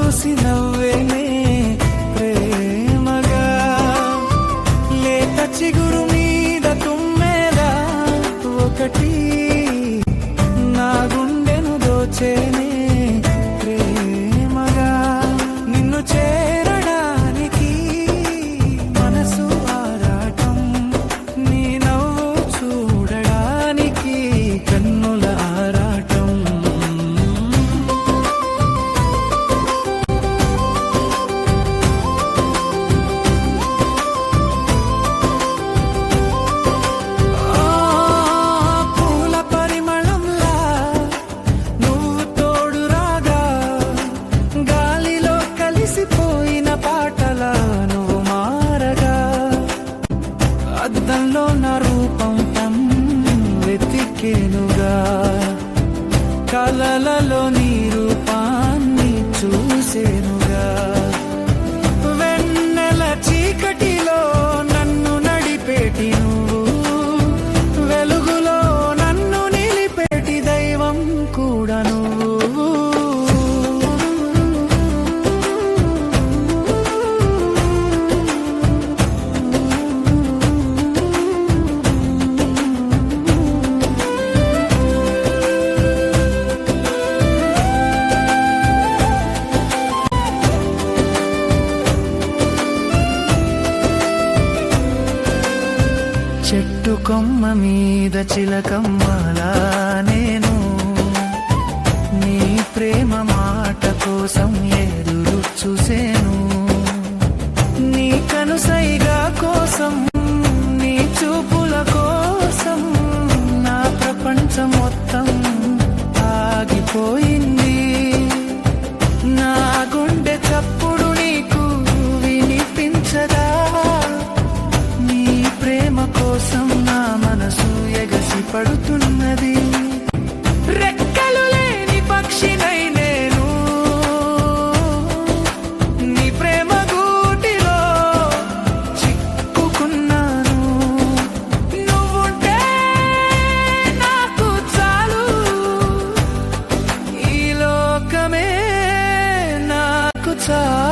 చూసి నవ్వేనే ప్రేమగా, లేత చిగురు మీద తుమ్మెదా ఒకటి నా గుండెను దోచేనే ప్రేమగా. నిన్ను చేరడానికి మనసు ఆరాటం, నీ నవ్వు చూడడానికి కన్నుల ఆరాటం. పూల పరిమళంలా నువ్వు తోడు రాగా, గాలిలో కలిసిపోయిన పాటలా నువ్వు మారగా, అద్దంలో నా రూపం వెతికేనుగా, కలలలో నీ రూపాన్ని చూసేనుగా. వెన్నెల చీకటిలో నన్ను నడిపేటి నువ్వు, వెలుగులో నన్ను నిలిపేటి దైవం కూడా నువ్వు. చెట్టు కొమ్మ మీద చిలకమ్మలా నేను నీ ప్రేమ మాట కోసం ఎదురు చూసేను, నీ కనుసైగా కోసం, నీ చూపుల కోసం నా ప్రపంచం మొత్తం ఆగిపోయింది. నా గుండె చప్పుడు నీకు వినిపించదా, నీ ప్రేమ కోసం నా మనసు ఎగసి పడుతున్నది. రెక్కలు లేని పక్షినై నేను నీ ప్రేమ గూటిలో చిక్కుకున్నాను. నువ్వుంటే నాకు చాలు, ఈ లోకమే నాకు చాలు.